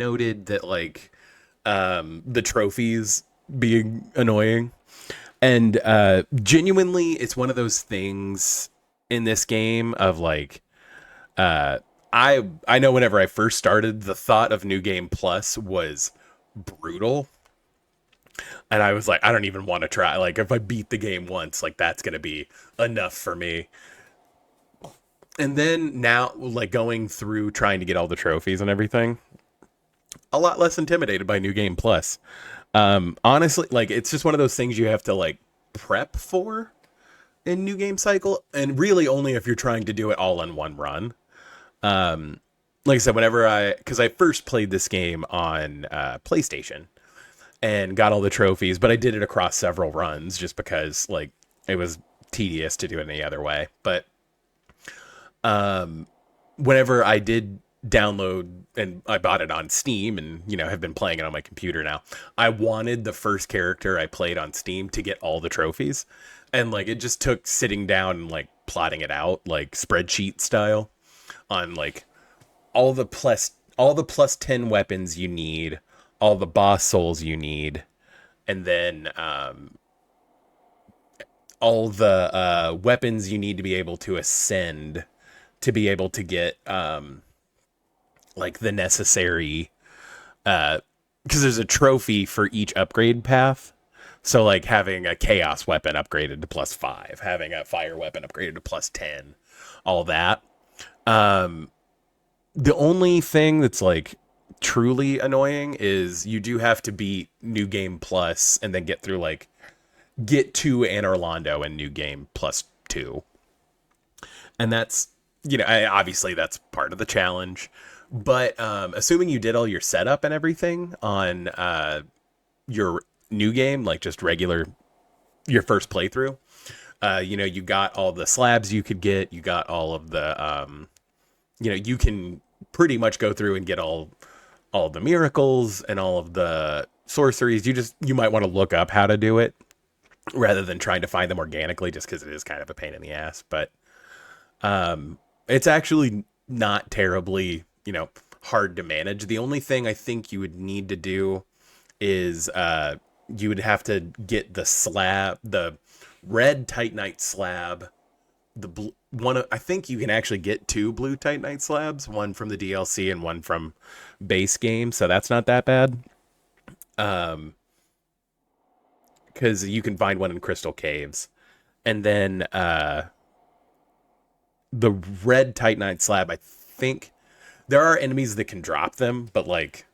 noted that like the trophies being annoying. And genuinely, it's one of those things in this game of like, uh, I know whenever I first started, the thought of New Game Plus was brutal, and I was like, I don't even want to try. Like, if I beat the game once, like that's gonna be enough for me. And then now, like going through trying to get all the trophies and everything, a lot less intimidated by New Game Plus. Honestly, like it's just one of those things you have to like prep for in New Game Cycle, and really only if you're trying to do it all in one run. Like I said, because I first played this game on PlayStation and got all the trophies, but I did it across several runs just because like it was tedious to do it any other way. But whenever I did download and I bought it on Steam and have been playing it on my computer now, I wanted the first character I played on Steam to get all the trophies. And like it just took sitting down and like plotting it out like spreadsheet style on like all the plus 10 weapons you need, all the boss souls you need, and then all the weapons you need to be able to ascend to be able to get like the necessary because there's a trophy for each upgrade path. So like having a chaos weapon upgraded to +5, having a fire weapon upgraded to +10, all that. The only thing that's like truly annoying is you do have to beat New Game Plus and then get to Anor Londo in New Game +2. And that's, obviously that's part of the challenge. But assuming you did all your setup and everything on your new game, like just regular, your first playthrough, you got all the slabs you could get, you got all of the, you can pretty much go through and get all of the miracles and all of the sorceries. You might want to look up how to do it rather than trying to find them organically, just because it is kind of a pain in the ass. But it's actually not terribly, hard to manage. The only thing I think you would need to do is you would have to get the red Titanite slab, the blue one. I think you can actually get two blue Titanite slabs, one from the DLC and one from base game, so that's not that bad. Because you can find one in Crystal Caves, and then the red Titanite slab, I think there are enemies that can drop them, but like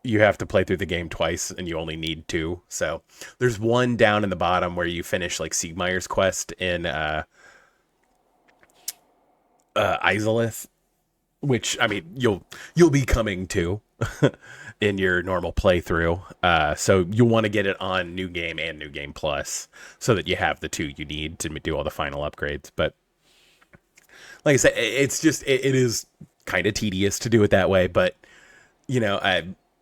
you have to play through the game twice and you only need two. So there's one down in the bottom where you finish like Siegmeyer's quest in Izalith, which I mean you'll be coming to in your normal playthrough. So you want to get it on New Game and New Game Plus so that you have the two you need to do all the final upgrades. But like I said, it's just it is kind of tedious to do it that way. But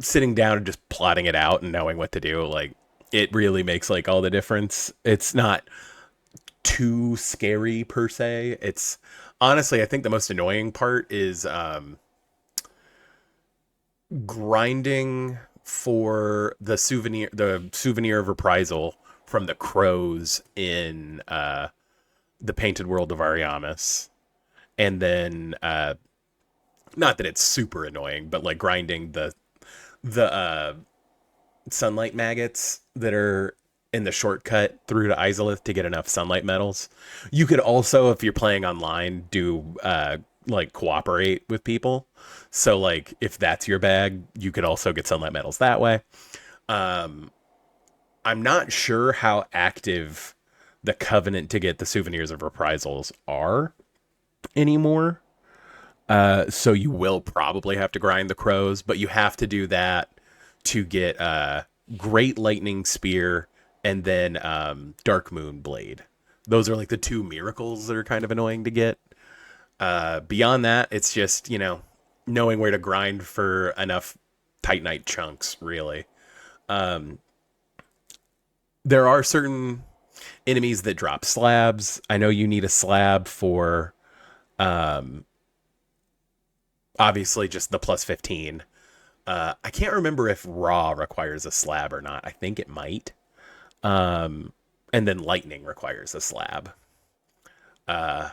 sitting down and just plotting it out and knowing what to do, like it really makes like all the difference. It's not too scary per se. It's honestly, I think the most annoying part is grinding for the souvenir of reprisal from the crows in the Painted World of Ariamis. And then not that it's super annoying, but like grinding the sunlight maggots that are in the shortcut through to Izalith to get enough sunlight metals. You could also, if you're playing online, do like cooperate with people. So like if that's your bag, you could also get sunlight metals that way. I'm not sure how active the Covenant to get the souvenirs of reprisals are anymore. So you will probably have to grind the crows, but you have to do that to get Great Lightning Spear and then Dark Moon Blade. Those are like the two miracles that are kind of annoying to get. Beyond that, it's just, knowing where to grind for enough Titanite chunks, really. There are certain enemies that drop slabs. I know you need a slab for obviously just the +15. I can't remember if Raw requires a slab or not. I think it might. Um, and then Lightning requires a slab. I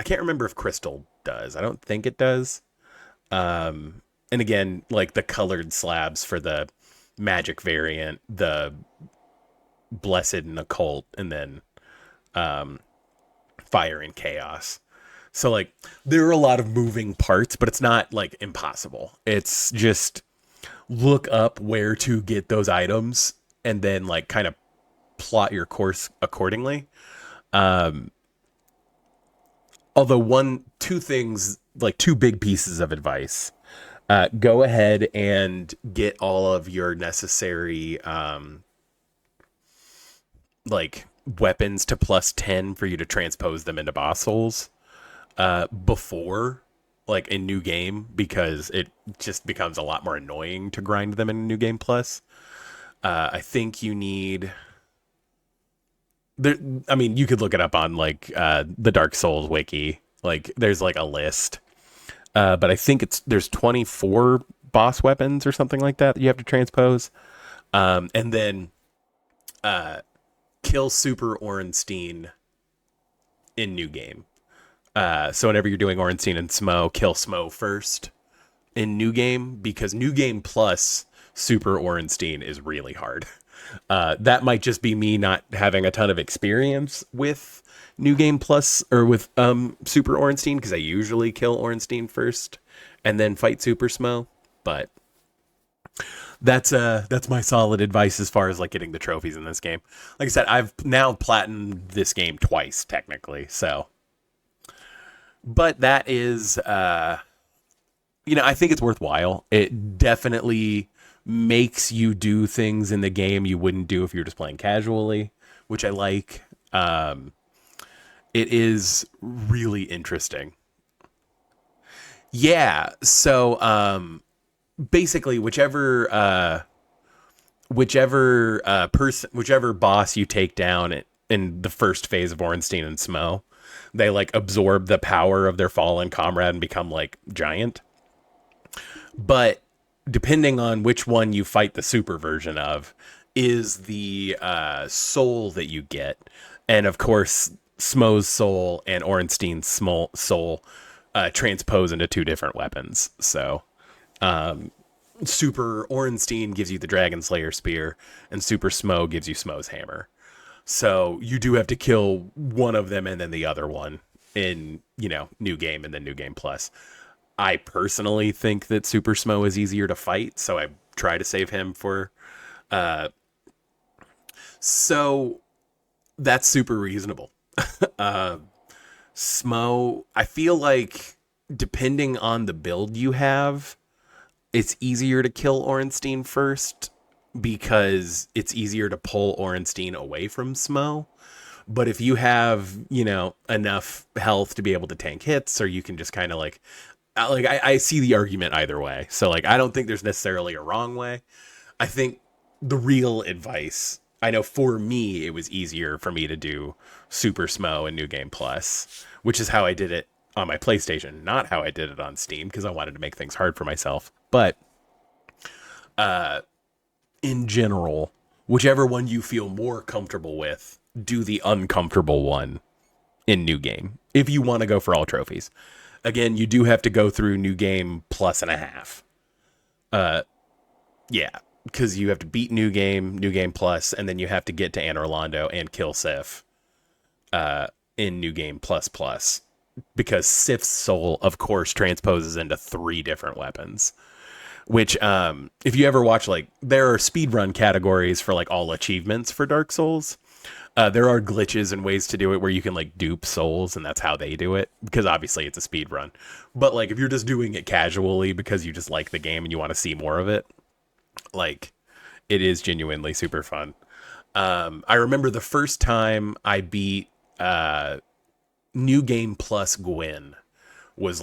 can't remember if Crystal does. I don't think it does. And again, like the colored slabs for the magic variant, the blessed and occult, and then fire and chaos. So like there are a lot of moving parts, but it's not like impossible. It's just look up where to get those items and then like kind of plot your course accordingly. Um, Although two things, like two big pieces of advice. Go ahead and get all of your necessary like weapons to +10 for you to transpose them into boss souls before like in new game, because it just becomes a lot more annoying to grind them in new game plus. I think you need there. I mean, you could look it up on like the Dark Souls wiki. Like, there's like a list, but I think there's 24 boss weapons or something like that you have to transpose, and then kill Super Orenstein in new game. So whenever you're doing Orenstein and Smo, kill Smo first in new game, because new game plus Super Orenstein is really hard. That might just be me not having a ton of experience with new game plus or with Super Orenstein, because I usually kill Orenstein first and then fight Super Smo. But that's my solid advice as far as like getting the trophies in this game. Like I said, I've now platinumed this game twice technically, so. But that is I think it's worthwhile. It definitely makes you do things in the game you wouldn't do if you're just playing casually, which I like. It is really interesting. Yeah, so basically whichever boss you take down in the first phase of Ornstein and Smo, they like absorb the power of their fallen comrade and become like giant. But depending on which one you fight the super version of is the soul that you get. And of course, Smo's soul and Ornstein's soul transpose into two different weapons. So Super Ornstein gives you the Dragon Slayer spear, and Super Smo gives you Smo's hammer. So you do have to kill one of them and then the other one in, new game and then new game plus. I personally think that Super Smo is easier to fight, so I try to save him for. So that's super reasonable. Smo, I feel like depending on the build you have, it's easier to kill Orenstein first because it's easier to pull Orenstein away from Smo. But if you have, enough health to be able to tank hits, or you can just kind of I see the argument either way. So like, I don't think there's necessarily a wrong way. I think the real advice, I know for me, it was easier for me to do Super Smo and New Game Plus, which is how I did it on my PlayStation, not how I did it on Steam, because I wanted to make things hard for myself. But in general, whichever one you feel more comfortable with, do the uncomfortable one in New Game if you want to go for all trophies. Again, you do have to go through New Game plus and a half. Yeah, because you have to beat New Game plus, and then you have to get to Anor Londo and kill Sif in New Game plus, because Sif's soul, of course, transposes into 3 different weapons. Which, if you ever watch, there are speedrun categories for, all achievements for Dark Souls. There are glitches and ways to do it where you can, dupe souls, and that's how they do it, because obviously it's a speedrun. But, if you're just doing it casually because you just like the game and you want to see more of it, it is genuinely super fun. I remember the first time I beat New Game Plus Gwyn was,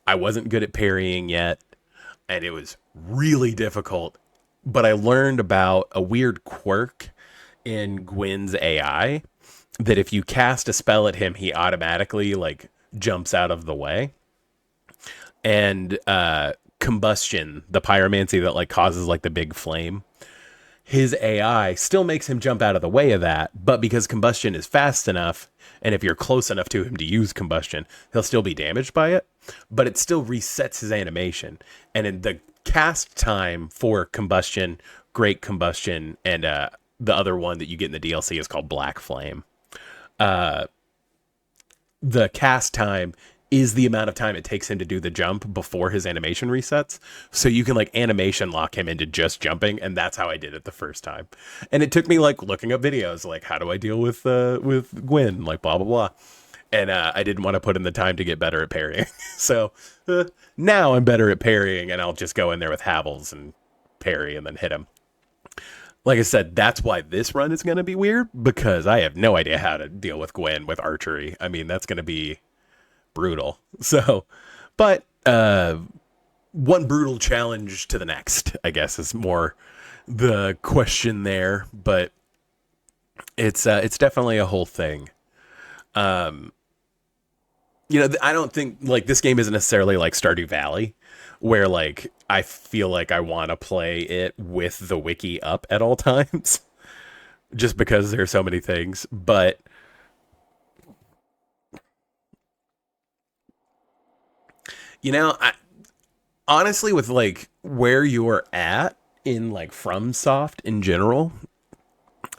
I wasn't good at parrying yet, and it was really difficult, but I learned about a weird quirk in Gwyn's AI that if you cast a spell at him, he automatically jumps out of the way. And combustion, the pyromancy that like causes like the big flame, his AI still makes him jump out of the way of that, but because combustion is fast enough, and if you're close enough to him to use combustion, he'll still be damaged by it, but it still resets his animation. And in the cast time for combustion, great combustion, and the other one that you get in the DLC is called Black Flame. The cast time is the amount of time it takes him to do the jump before his animation resets. So you can like animation lock him into just jumping, and that's how I did it the first time. And it took me like looking up videos, like how do I deal with Gwyn, like blah blah blah. And I didn't want to put in the time to get better at parrying. So now I'm better at parrying, and I'll just go in there with Havels and parry and then hit him. Like I said, that's why this run is going to be weird, because I have no idea how to deal with Gwyn with archery. I mean, that's going to be brutal. So, but one brutal challenge to the next, I guess, is more the question there. But it's definitely a whole thing. You know, I don't think like this game isn't necessarily like Stardew Valley, where like I feel like I want to play it with the wiki up at all times, just because there's so many things. But you know, honestly, with like where you're at in like FromSoft in general,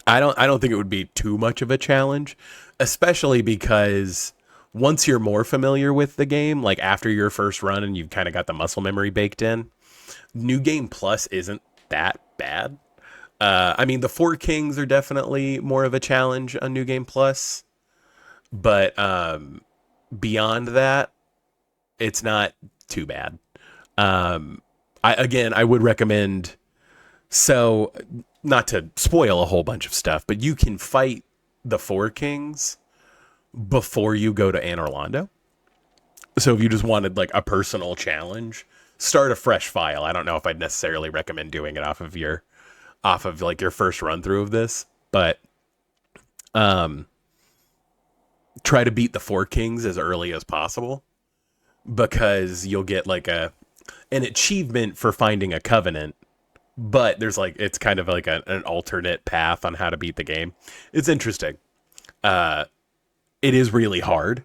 I don't think it would be too much of a challenge, especially because once you're more familiar with the game, like after your first run and you've kind of got the muscle memory baked in, New Game Plus isn't that bad. I mean, the Four Kings are definitely more of a challenge on New Game Plus, but beyond that, it's not too bad. I would recommend. So, not to spoil a whole bunch of stuff, but you can fight the Four Kings before you go to Anor Londo. So if you just wanted like a personal challenge, start a fresh file. I don't know if I'd necessarily recommend doing it off of like your first run through of this, but um try to beat the Four Kings as early as possible, because you'll get like an achievement for finding a covenant, but there's like it's kind of like an alternate path on how to beat the game. It's interesting. It is really hard.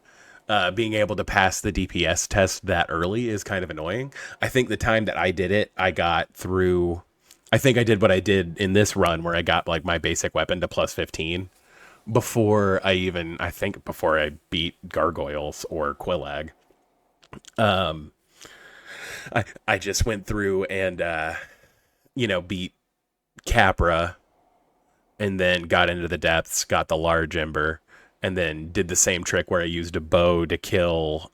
Being able to pass the DPS test that early is kind of annoying. I think the time that I did it, I got through. I think I did what I did in this run, where I got like my basic weapon to plus 15 before before I beat Gargoyles or Quillag. Um, I just went through and beat Capra, and then got into the depths, got the large ember, and then did the same trick where I used a bow to kill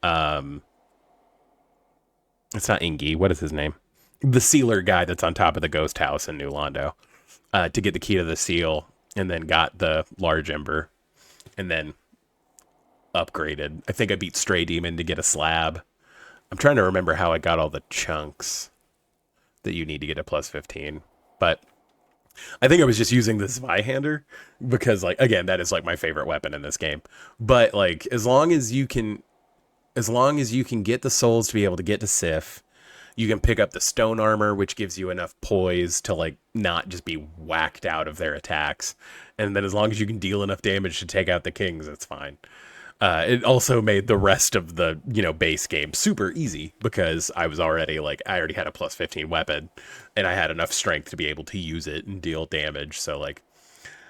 it's not Ingi, what is his name? The sealer guy that's on top of the ghost house in New Londo, to get the key to the seal, and then got the large ember, and then upgraded. I think I beat Stray Demon to get a slab. I'm trying to remember how I got all the chunks that you need to get a plus 15. But I think I was just using the Zweihander because, like, again, that is like my favorite weapon in this game. But like, as long as you can get the souls to be able to get to Sif, you can pick up the stone armor, which gives you enough poise to like not just be whacked out of their attacks. And then as long as you can deal enough damage to take out the kings, it's fine. It also made the rest of the, base game super easy, because I already had a plus 15 weapon, and I had enough strength to be able to use it and deal damage. So like,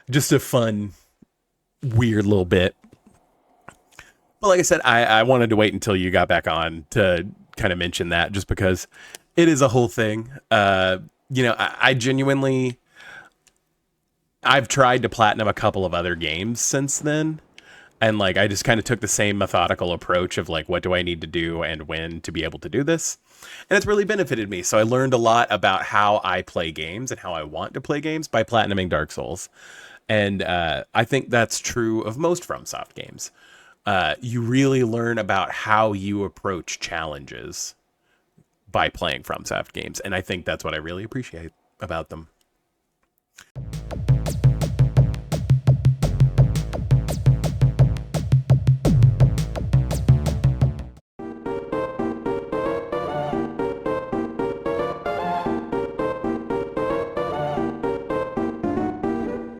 just a fun, weird little bit. But like I said, I wanted to wait until you got back on to kind of mention that, just because it is a whole thing. I genuinely, I've tried to platinum a couple of other games since then. And like, I just kind of took the same methodical approach of like, what do I need to do and when to be able to do this? And it's really benefited me. So I learned a lot about how I play games and how I want to play games by platinuming Dark Souls. And I think that's true of most FromSoft games. You really learn about how you approach challenges by playing FromSoft games. And I think that's what I really appreciate about them.